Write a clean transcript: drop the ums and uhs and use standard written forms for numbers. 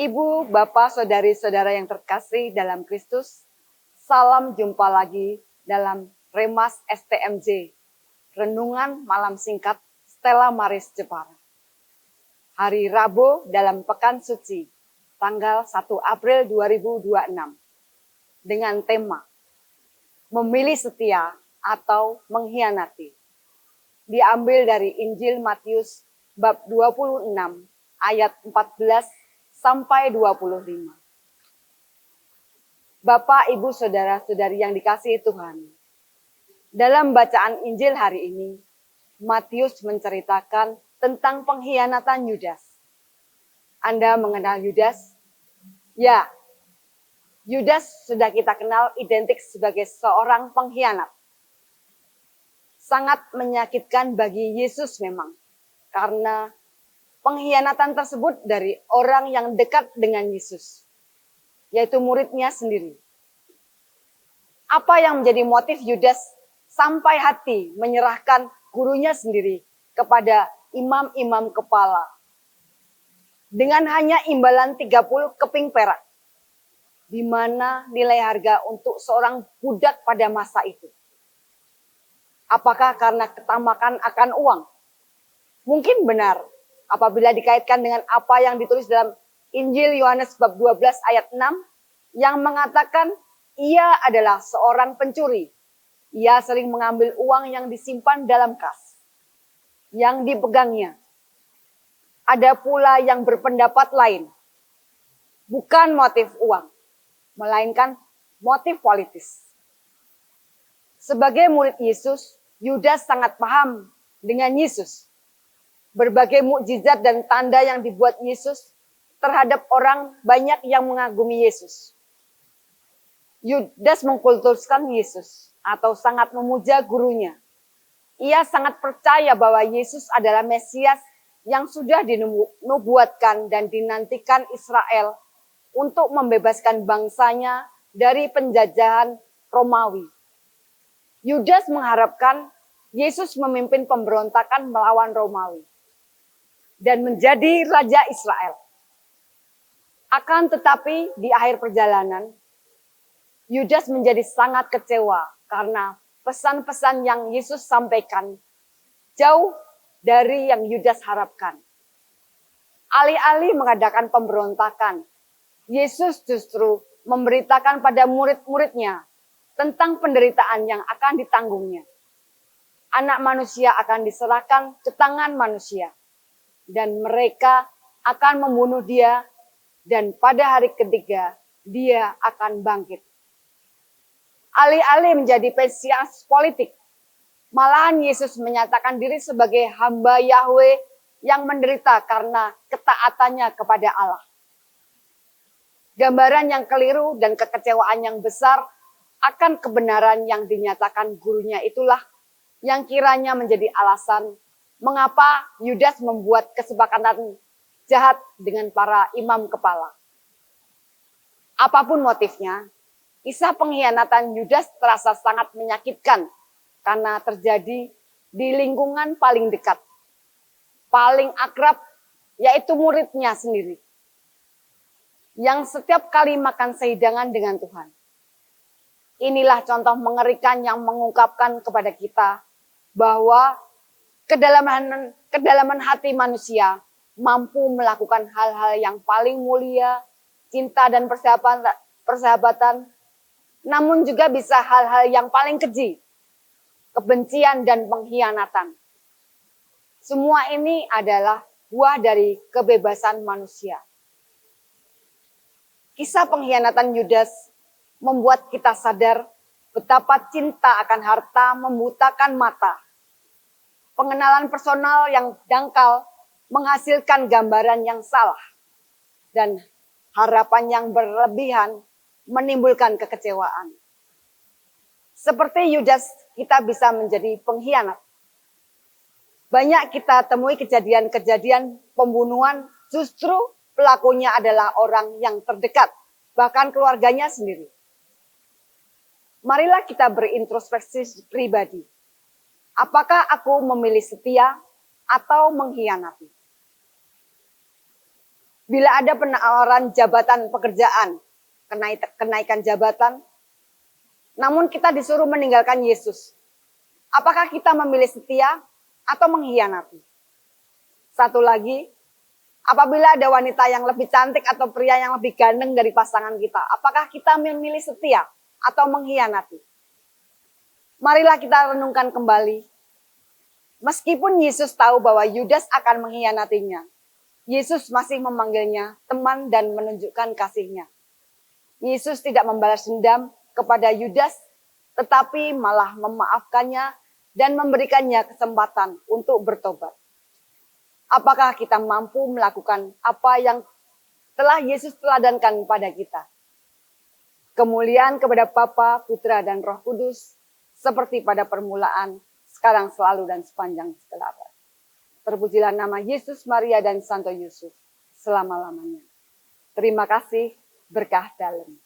Ibu, Bapak, Saudari-saudara yang terkasih dalam Kristus, salam jumpa lagi dalam Remas STMJ, Renungan Malam Singkat Stella Maris Jepara. Hari Rabu dalam Pekan Suci, tanggal 1 April 2026, dengan tema Memilih Setia atau Mengkhianati. Diambil dari Injil Matius bab 26 ayat 14 sampai 25. Bapak, Ibu, Saudara-saudari yang dikasihi Tuhan, dalam bacaan Injil hari ini, Matius menceritakan tentang pengkhianatan Yudas. Anda mengenal Yudas? Ya, Yudas sudah kita kenal identik sebagai seorang pengkhianat. Sangat menyakitkan bagi Yesus memang, karena pengkhianatan tersebut dari orang yang dekat dengan Yesus, yaitu muridnya sendiri. Apa yang menjadi motif Yudas sampai hati menyerahkan gurunya sendiri kepada imam-imam kepala dengan hanya imbalan 30 keping perak, di mana nilai harga untuk seorang budak pada masa itu? Apakah karena ketamakan akan uang? Mungkin benar apabila dikaitkan dengan apa yang ditulis dalam Injil Yohanes bab 12 ayat 6 yang mengatakan ia adalah seorang pencuri. Ia sering mengambil uang yang disimpan dalam kas yang dipegangnya. Ada pula yang berpendapat lain. Bukan motif uang, melainkan motif politis. Sebagai murid Yesus, Yudas sangat paham dengan Yesus. Berbagai mukjizat dan tanda yang dibuat Yesus terhadap orang banyak yang mengagumi Yesus. Yudas mengkultuskan Yesus atau sangat memuja gurunya. Ia sangat percaya bahwa Yesus adalah Mesias yang sudah dinubuatkan dan dinantikan Israel untuk membebaskan bangsanya dari penjajahan Romawi. Yudas mengharapkan Yesus memimpin pemberontakan melawan Romawi dan menjadi Raja Israel. Akan tetapi di akhir perjalanan, Yudas menjadi sangat kecewa karena pesan-pesan yang Yesus sampaikan jauh dari yang Yudas harapkan. Alih-alih mengadakan pemberontakan, Yesus justru memberitakan pada murid-muridnya tentang penderitaan yang akan ditanggungnya. Anak manusia akan diserahkan ke tangan manusia, dan mereka akan membunuh dia, dan pada hari ketiga dia akan bangkit. Alih-alih menjadi Mesias politik, malahan Yesus menyatakan diri sebagai hamba Yahweh yang menderita karena ketaatannya kepada Allah. Gambaran yang keliru dan kekecewaan yang besar akan kebenaran yang dinyatakan gurunya itulah yang kiranya menjadi alasan mengapa Yudas membuat kesepakatan jahat dengan para imam kepala. Apapun motifnya, kisah pengkhianatan Yudas terasa sangat menyakitkan karena terjadi di lingkungan paling dekat, paling akrab, yaitu muridnya sendiri, yang setiap kali makan sehidangan dengan Tuhan. Inilah contoh mengerikan yang mengungkapkan kepada kita bahwa kedalaman hati manusia mampu melakukan hal-hal yang paling mulia, cinta dan persahabatan, namun juga bisa hal-hal yang paling keji, kebencian dan pengkhianatan. Semua ini adalah buah dari kebebasan manusia. Kisah pengkhianatan Yudas membuat kita sadar betapa cinta akan harta membutakan mata. Pengenalan personal yang dangkal menghasilkan gambaran yang salah. Dan harapan yang berlebihan menimbulkan kekecewaan. Seperti Yudas, kita bisa menjadi pengkhianat. Banyak kita temui kejadian-kejadian pembunuhan, justru pelakunya adalah orang yang terdekat, bahkan keluarganya sendiri. Marilah kita berintrospeksi pribadi. Apakah aku memilih setia atau mengkhianati? Bila ada penawaran jabatan pekerjaan, kenaikan jabatan, namun kita disuruh meninggalkan Yesus. Apakah kita memilih setia atau mengkhianati? Satu lagi, apabila ada wanita yang lebih cantik atau pria yang lebih ganteng dari pasangan kita, apakah kita memilih setia atau mengkhianati? Marilah kita renungkan kembali. Meskipun Yesus tahu bahwa Yudas akan mengkhianatinya, Yesus masih memanggilnya teman dan menunjukkan kasih-Nya. Yesus tidak membalas dendam kepada Yudas, tetapi malah memaafkannya dan memberikannya kesempatan untuk bertobat. Apakah kita mampu melakukan apa yang telah Yesus teladankan pada kita? Kemuliaan kepada Bapa, Putra, dan Roh Kudus, seperti pada permulaan, sekarang, selalu, dan sepanjang segala abad. Terpujilah nama Yesus, Maria, dan Santo Yusuf selama-lamanya. Terima kasih, berkah dalam.